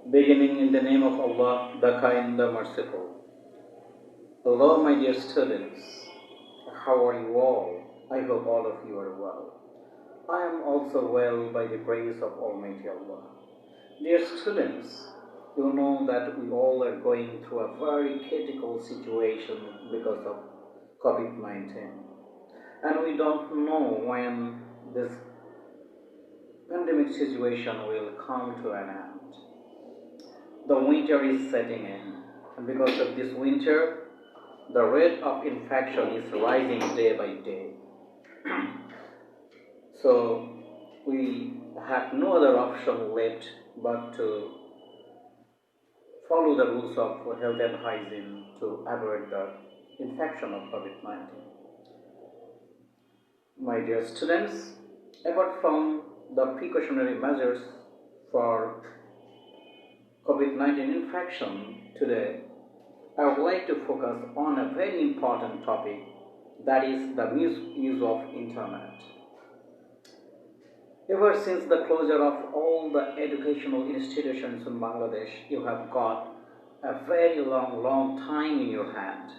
Beginning in the name of Allah, the Kind, the Merciful. Hello, my dear students. How are you all? I hope all of you are well. I am also well by the grace of Almighty Allah. Dear students, you know that we all are going through a very critical situation because of COVID-19. And we don't know when this pandemic situation will come to an end. The winter is setting in, and because of this winter, the rate of infection is rising day by day. So we have no other option left but to follow the rules of health and hygiene to avoid the infection of COVID-19. My dear students, apart from the precautionary measures for COVID-19 infection today, I would like to focus on a very important topic, that is the misuse of internet. Ever since the closure of all the educational institutions in Bangladesh, you have got a very long time in your hand.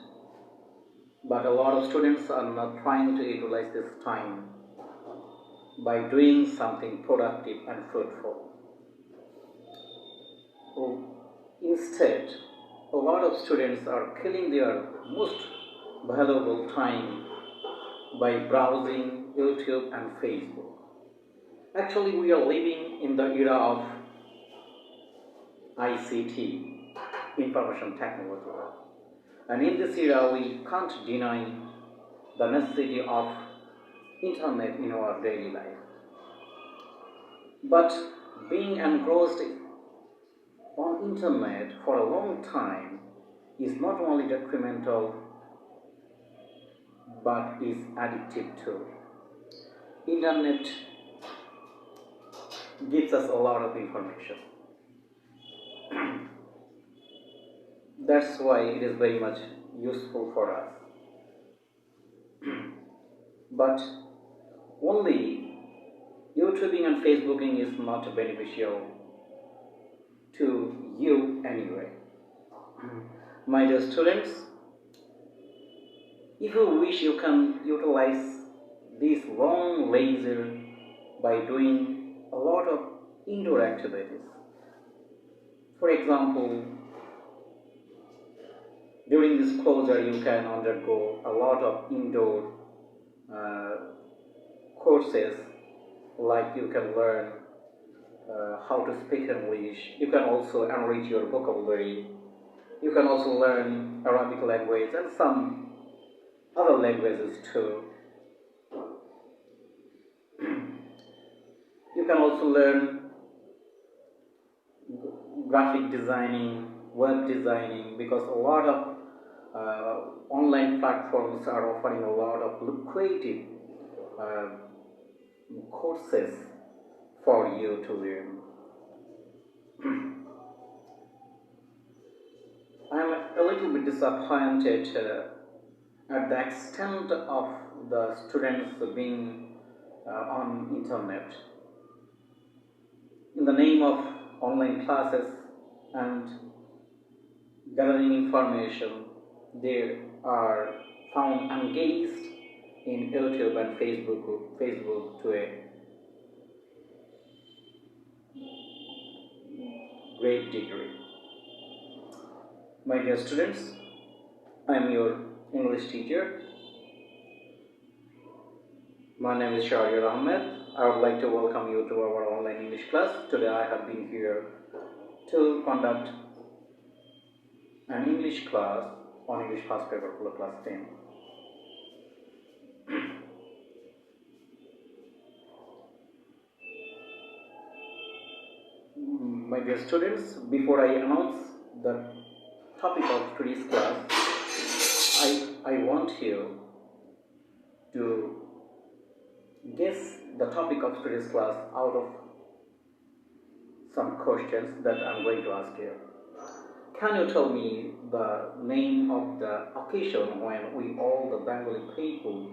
But a lot of students are not trying to utilize this time by doing something productive and fruitful. Instead, a lot of students are killing their most valuable time by browsing YouTube and Facebook. Actually, we are living in the era of ICT, information technology. And in this era, we can't deny the necessity of internet in our daily life. But being engrossed on internet for a long time is not only detrimental but is addictive too. Internet gives us a lot of information. That's why it is very much useful for us. But only YouTubing and Facebooking is not beneficial to you anyway. My dear students, if you wish, you can utilize this long leisure by doing a lot of indoor activities. For example, during this closure, you can undergo a lot of indoor courses, like you can learn how to speak English. You can also enrich your vocabulary. You can also learn Arabic language and some other languages too. You can also learn graphic designing, web designing, because a lot of online platforms are offering a lot of lucrative courses for you to learn. I'm a little bit disappointed at the extent of the students being on internet. In the name of online classes and gathering information, they are found engaged in YouTube and Facebook to a great degree. My dear students, I am your English teacher. My name is Shahir Ahmed. I would like to welcome you to our online English class. Today I have been here to conduct an English class on English past paper for class 10. My dear students, before I announce the topic of today's class, I want you to guess the topic of today's class out of some questions that I'm going to ask you. Can you tell me the name of the occasion when we all the Bengali people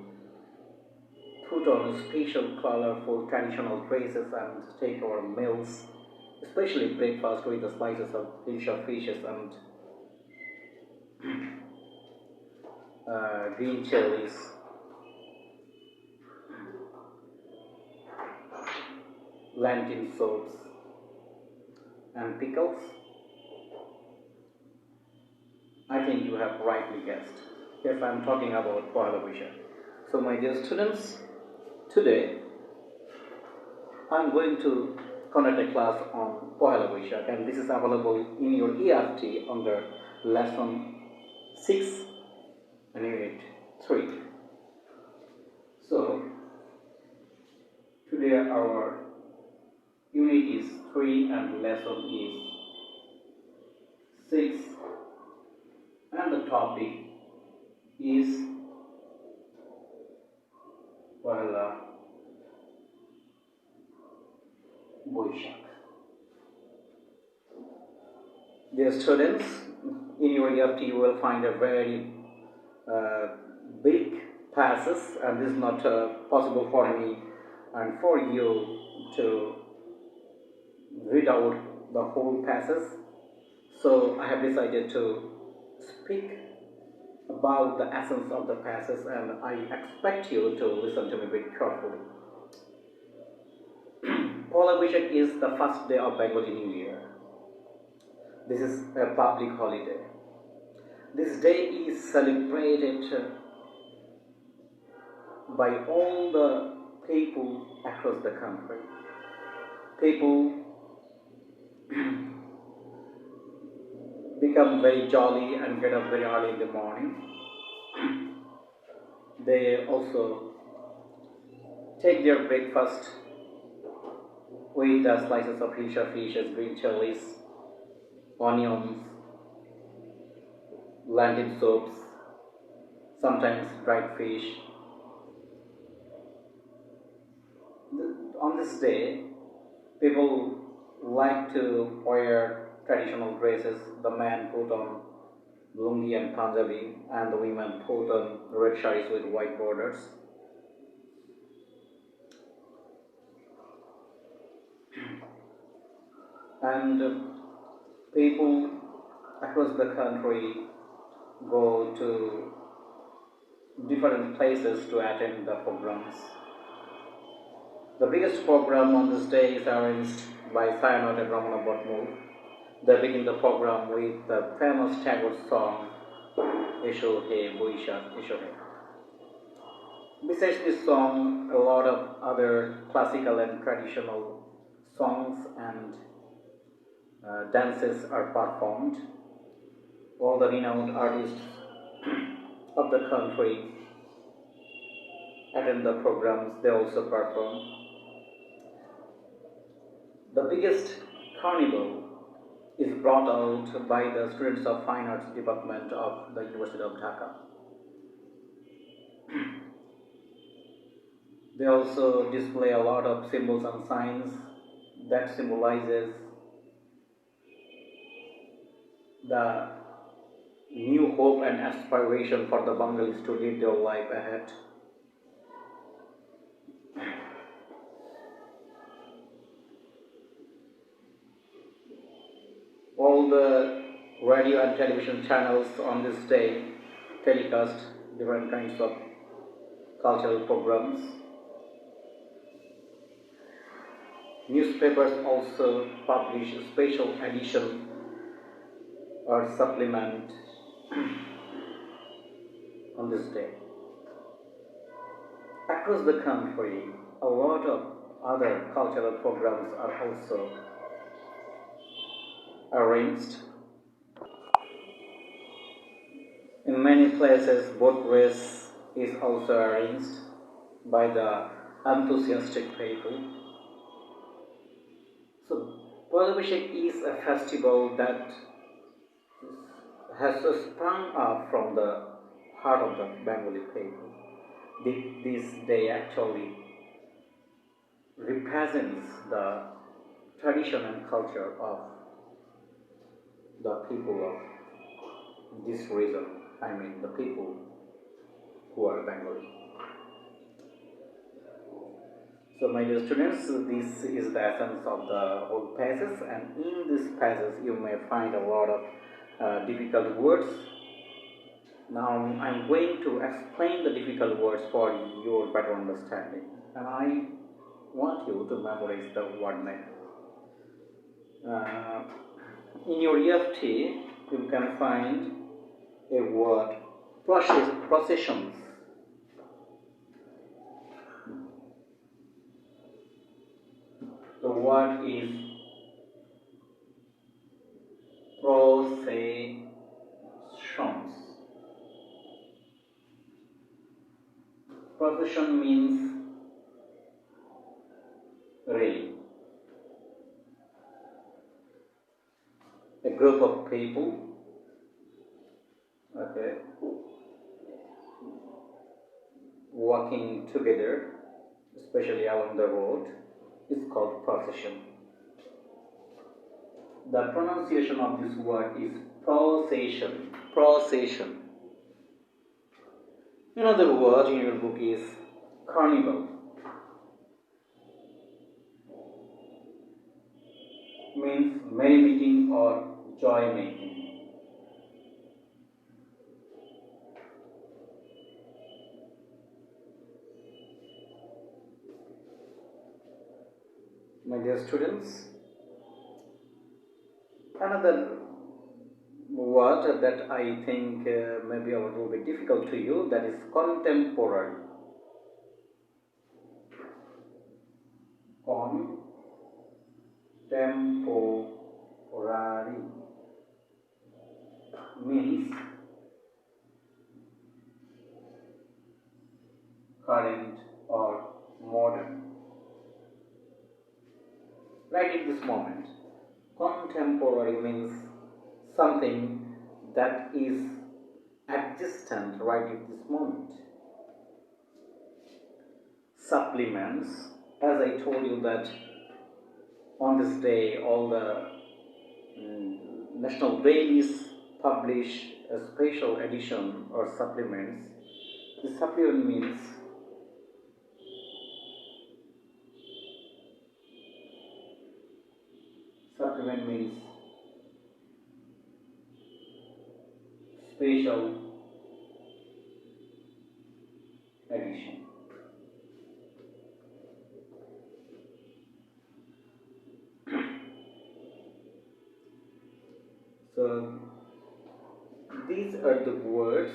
put on special colorful traditional dresses and take our meals especially breakfast with the slices of dish of fishes and green chilies, lentil soups, and pickles. I think you have rightly guessed. Yes, I'm talking about Pohla Boishakh. So, my dear students, today I'm going to conduct a class on Pohla Boishakh, and this is available in your ERT under lesson 6 and unit 3. So, today our unit is 3 and lesson is 6, and the topic is Pohla Boishakh. Dear students, in your ERT you will find a very big passes, and this is not possible for me and for you to read out the whole passes. So I have decided to speak about the essence of the passes, and I expect you to listen to me very carefully. Pohla Boishakh is the first day of Bengali New Year. This is a public holiday. This day is celebrated by all the people across the country. People become very jolly and get up very early in the morning. They also take their breakfast with the slices of hilsa fishes, green chilies, onions, lentil soups, sometimes dried fish. On this day, people like to wear traditional dresses. The men put on lungi and Punjabi, and the women put on red sarees with white borders. And people across the country go to different places to attend the programs. The biggest program on this day is arranged by Sayanath and Ramana Bhatmul. They begin the program with the famous Tagore song, Esho He Boishakh, Esho He. Besides this song, a lot of other classical and traditional songs and dances are performed. All the renowned artists of the country attend the programs, they also perform. The biggest carnival is brought out by the students of Fine Arts Department of the University of Dhaka. They also display a lot of symbols and signs that symbolizes the new hope and aspiration for the Bengalis to lead their life ahead. All the radio and television channels on this day telecast different kinds of cultural programs. Newspapers also publish a special edition or supplement on this day. Across the country, a lot of other cultural programs are also arranged. In many places, boat race is also arranged by the enthusiastic people. So, Pohla Boishakh is a festival that has sprung up from the heart of the Bengali people. This day actually represents the tradition and culture of the people of this region. I mean, the people who are Bengali. So, my dear students, this is the essence of the whole passage, and in this passage, you may find a lot of difficult words. Now, I'm going to explain the difficult words for your better understanding, and I want you to memorize the word name. In your EFT, you can find a word processions. The word is processions. Procession means rally. A group of people, okay, walking together, especially along the road, is called procession. The pronunciation of this word is procession. Procession. Another word in your book is carnival. Means merrymaking or joy making. My dear students, another word that I think may be a little bit difficult to you, that is contemporary. Contemporary means current or modern. Right at this moment. Contemporary means something that is existent right at this moment. Supplements, as I told you that on this day all the national dailies publish a special edition or supplements. The supplement means special edition. So these are the words.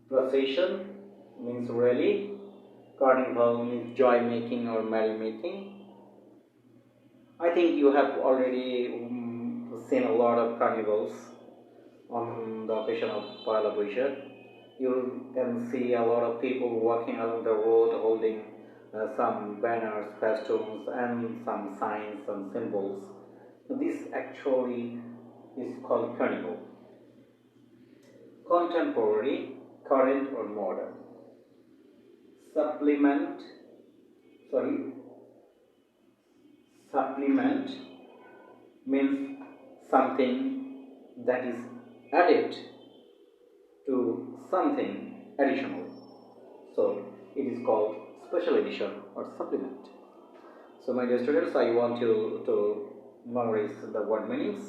Procession means rally, carnival means joy making or merry making. I think you have already seen a lot of carnivals on the occasion of Poila Boishakh. You can see a lot of people walking along the road holding some banners, festoons, and some signs, some symbols. So this actually is called carnival. Contemporary, current or modern. Supplement means something that is added to something additional. So it is called special edition or supplement. So my dear students, I want you to memorize the word meanings,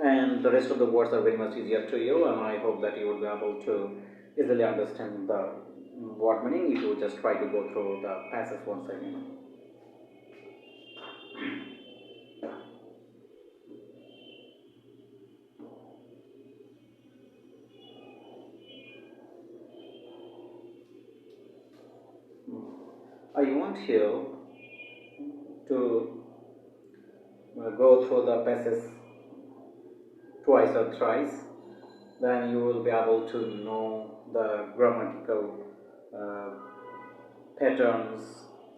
and the rest of the words are very much easier to you, and I hope that you will be able to easily understand the word meaning if you just try to go through the passage once again. I want you to go through the passage twice or thrice, then you will be able to know the grammatical patterns,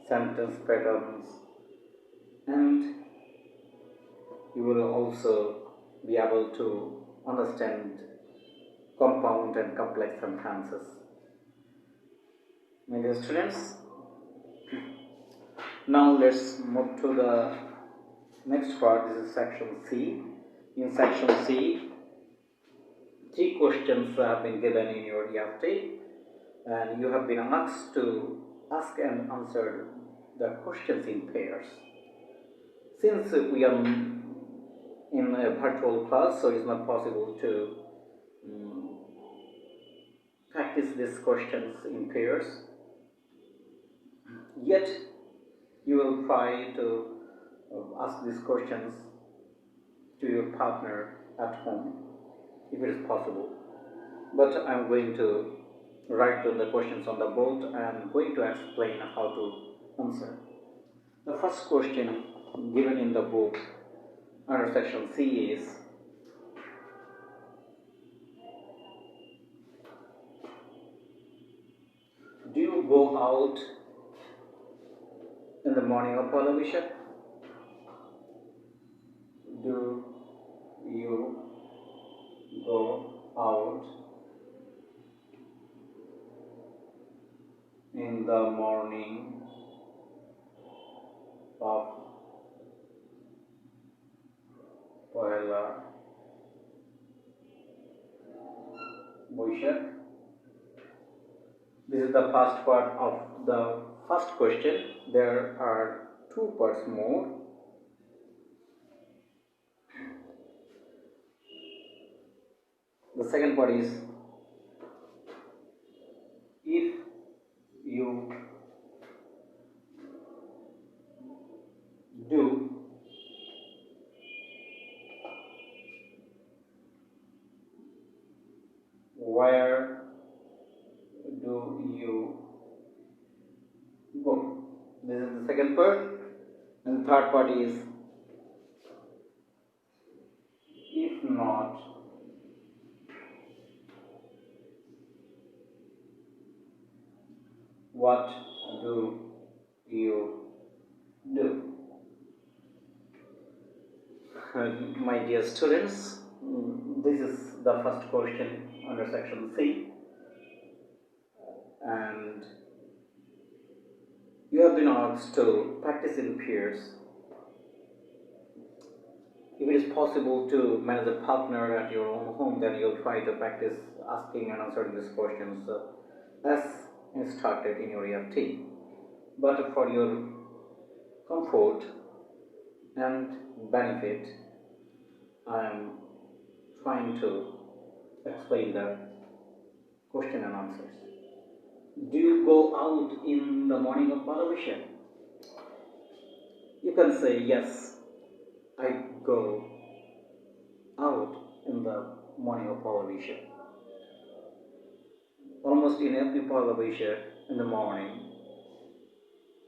sentence patterns, and you will also be able to understand compound and complex sentences. My dear students, now let's move to the next part. This is section C. In section C, 3 questions have been given in your EFT, and you have been asked to ask and answer the questions in pairs. Since we are in a virtual class, so it's not possible to practice these questions in pairs. Yet, you will try to ask these questions to your partner at home, if it is possible. But I'm going to write down the questions on the board and going to explain how to answer. The first question given in the book under section C is, do you go out in the morning of Palavisha? Do you go out in the morning of Pohela Boishak? This is the first part of the first question. There are two parts more. The second part is, if you do, where do you go? This is the second part. And the third part is, if not, what do you do? My dear students, this is the first question under section C, and you have been asked to practice in pairs. If it is possible to manage a partner at your own home, then you'll try to practice asking and answering these questions as instructed in your EFT. But for your comfort and benefit, I am trying to explain the question and answers. Do you go out in the morning of Palavisha? You can say, yes, I go out in the morning of Palavisha. Almost in every Palavisha in the morning,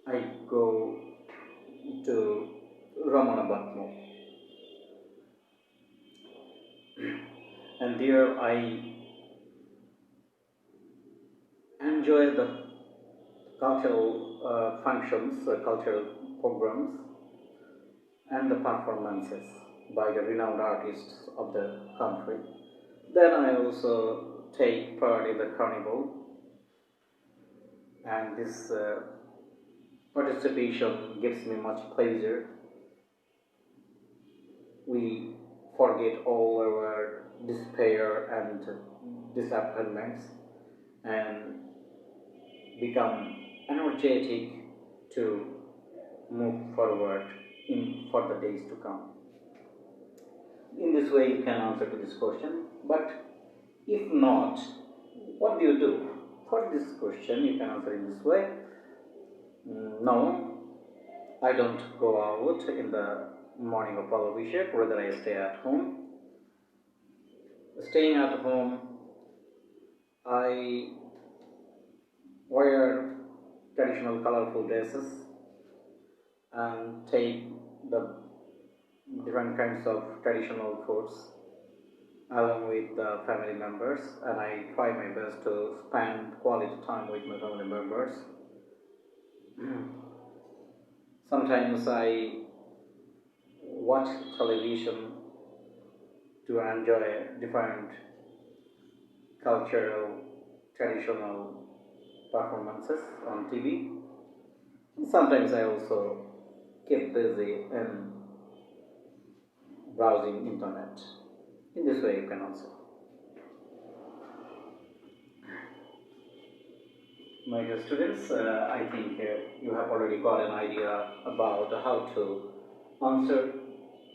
I go to Ramana Bhatmo. And there I enjoy the cultural functions, cultural programs, and the performances by the renowned artists of the country. Then I also take part in the carnival, and this participation gives me much pleasure. We forget all our despair and disappointments and become energetic to move forward for the days to come. In this way you can answer to this question, but if not, what do you do? For this question you can answer in this way. No, I don't go out in the morning of Palavisha, rather I stay at home. Staying at home, I wear traditional colorful dresses and take the different kinds of traditional foods along with the family members, and I try my best to spend quality time with my family members. Sometimes I watch television to enjoy different cultural, traditional performances on TV. Sometimes I also keep busy in browsing internet. In this way you can answer. My dear students, I think you have already got an idea about how to answer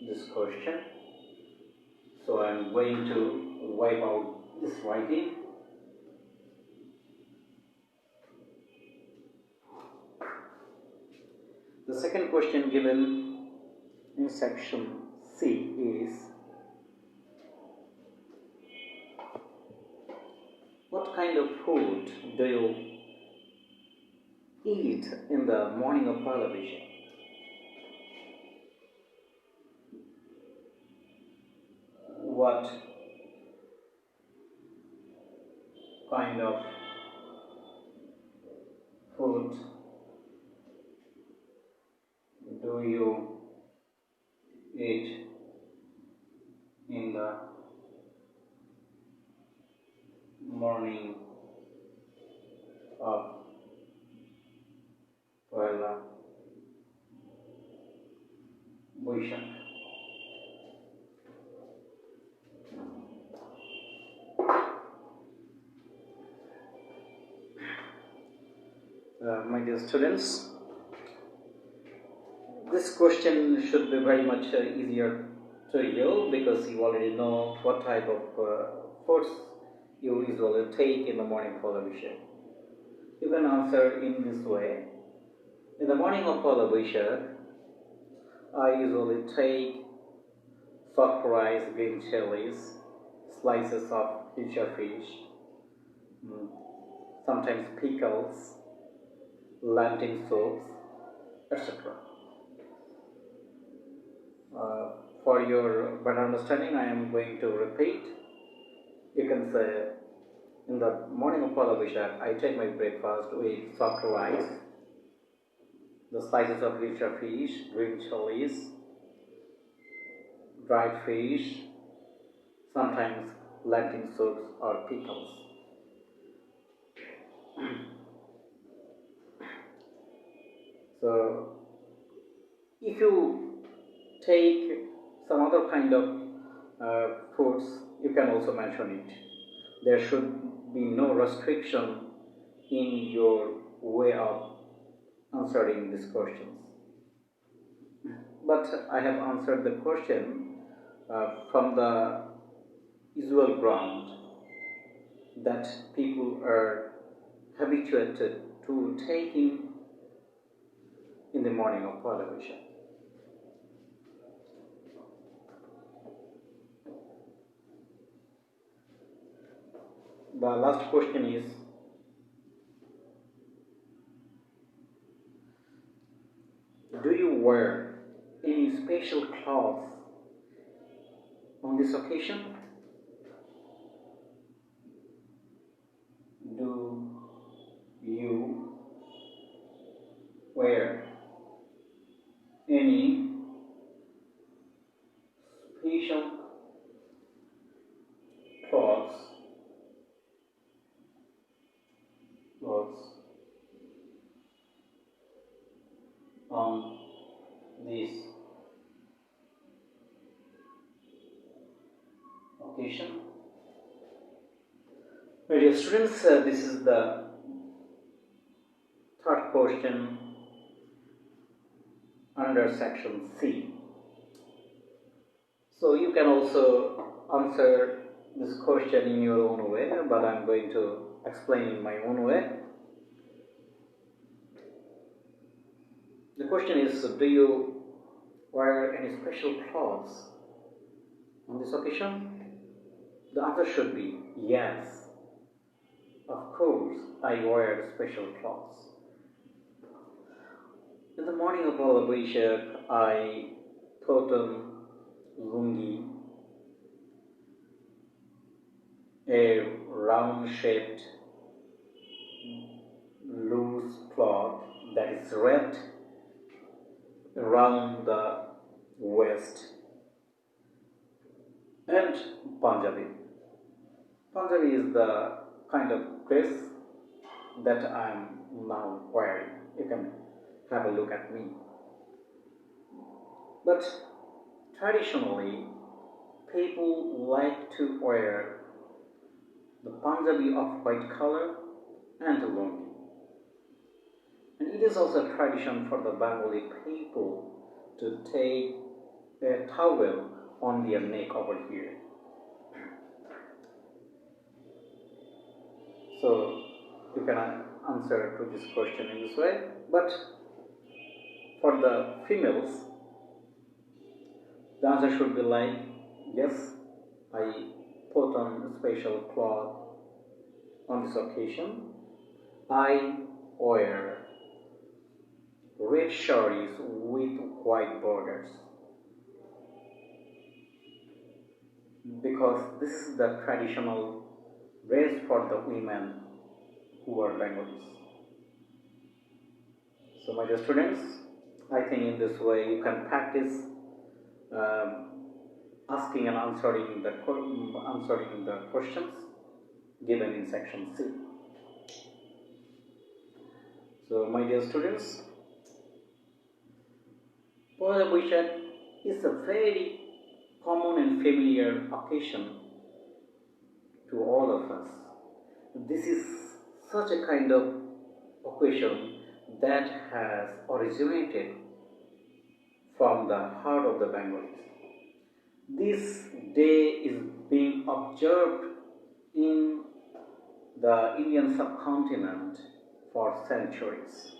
this question. So I'm going to wipe out this writing. The second question given in section C is, what kind of food do you eat in the morning of Pahla? What kind of food do you eat in the morning of Pahla Boishakh? My dear students, this question should be very much easier to you because you already know what type of foods you usually take in the morning Pahla Boishakh. You can answer in this way. In the morning of Pahla Boishakh, I usually take soft rice, green chilies, slices of future fish, sometimes pickles, lentil soups, etc. For your better understanding, I am going to repeat. You can say, in the morning of Pahla Boishakh, I take my breakfast with soft rice, the slices of richer fish, green chilies, dried fish, sometimes lentil soups or pickles. So, if you take some other kind of foods, you can also mention it. There should be no restriction in your way of answering these questions. But I have answered the question from the usual ground that people are habituated to taking in the morning of Pahla Boishakh. The last question is, do you wear any special clothes on this occasion? Do you wear any special clothes on this occasion? My dear students, this is the third question under section C. So you can also answer this question in your own way, but I'm going to explain in my own way. The question is, do you wear any special clothes on this occasion? The answer should be yes. Of course, I wear special clothes. In the morning of Pahla Boishakh, I put on lungi, a round-shaped, loose cloth that is wrapped around the waist, and Punjabi. Punjabi is the kind of dress that I am now wearing. You can have a look at me. But traditionally, people like to wear the Punjabi of white color and the lungi. It is also a tradition for the Bengali people to take a towel on their neck over here. So you can answer to this question in this way. But for the females, the answer should be like, yes, I put on a special cloth on this occasion. I wear red sarees with white borders because this is the traditional dress for the women who are Bengalis. So my dear students, I think in this way you can practice asking and answering the questions given in section C. So my dear students, Poila Boishakh is a very common and familiar occasion to all of us. This is such a kind of occasion that has originated from the heart of the Bengalis. This day is being observed in the Indian subcontinent for centuries.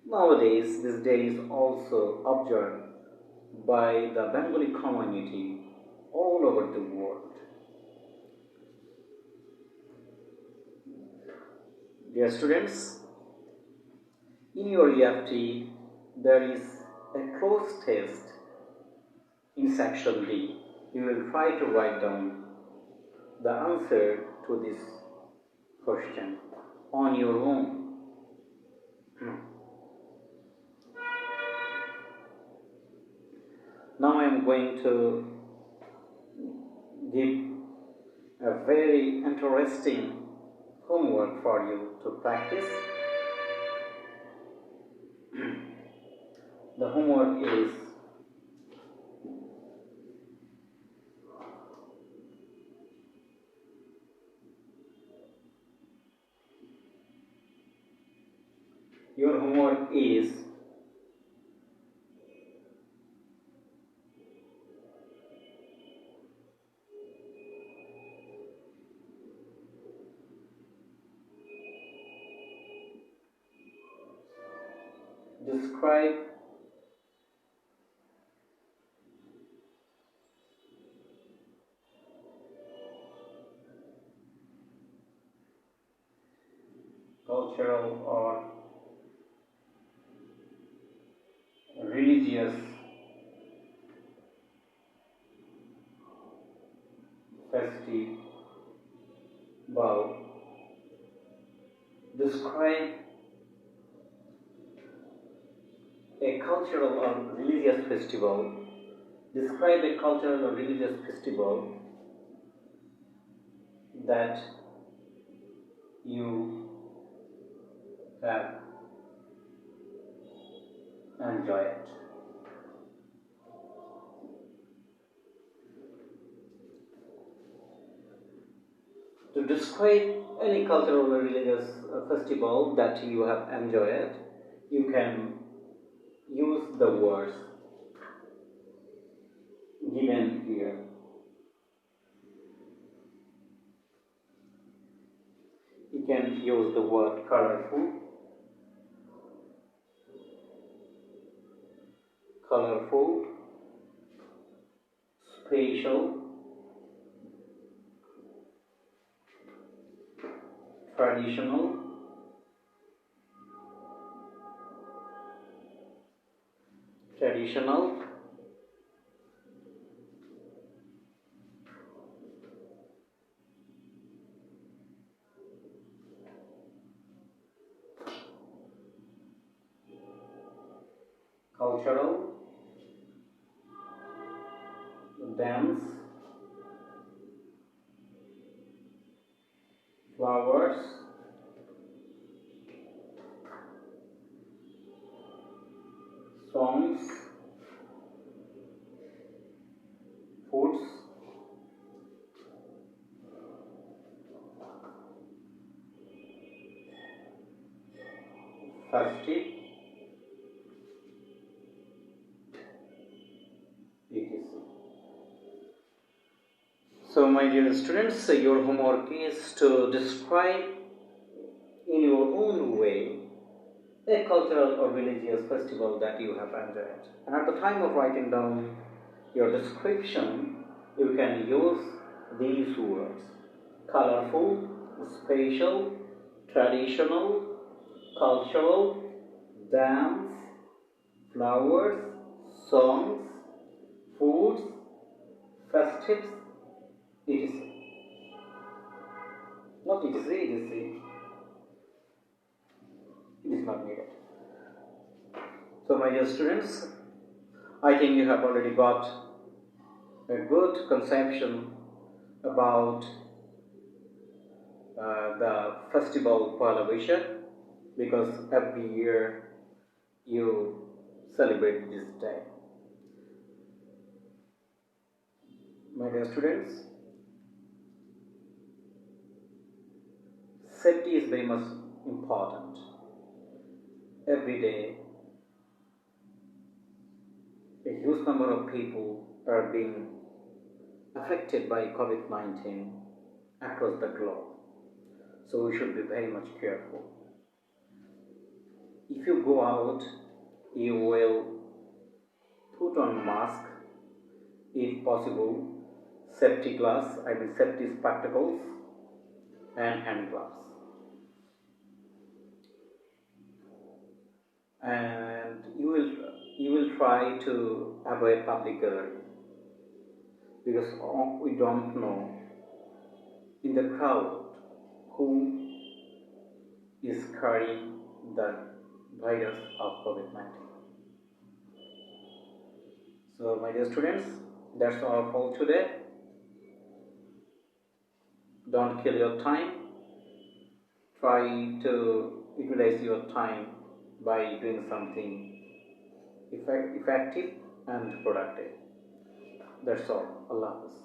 Nowadays, this day is also observed by the Bengali community all over the world. Dear students, in your EFT, there is a close test in section D. You will try to write down the answer to this question on your own. Now I am going to give a very interesting homework for you to practice. The homework is describe cultural or religious festival. Describe a cultural or religious festival. Describe a cultural or religious festival that you have enjoyed. To describe any cultural or religious festival that you have enjoyed, you can use the words given here. You can use the word colorful, spatial, traditional, cultural, dance, flowers, songs, foods, festive, etc. So, my dear students, your homework is to describe in your own way a cultural or religious festival that you have enjoyed. And at the time of writing down your description, you can use these words: colorful, special, traditional, cultural, dance, flowers, songs, foods, festives, etc. Not etc, etc. It is not needed. So, my dear students, I think you have already got a good conception about the festival Pala Vaishak, because every year you celebrate this day. My dear students, safety is very much important. Every day, a huge number of people are being affected by COVID-19 across the globe. So we should be very much careful. If you go out, you will put on mask, if possible, safety spectacles and hand gloves. And you will try to avoid public gathering, because we don't know in the crowd who is carrying the virus of COVID-19. So, my dear students, that's all for today. Don't kill your time. Try to utilize your time by doing something effective and productive. That's all. Allah Hafiz.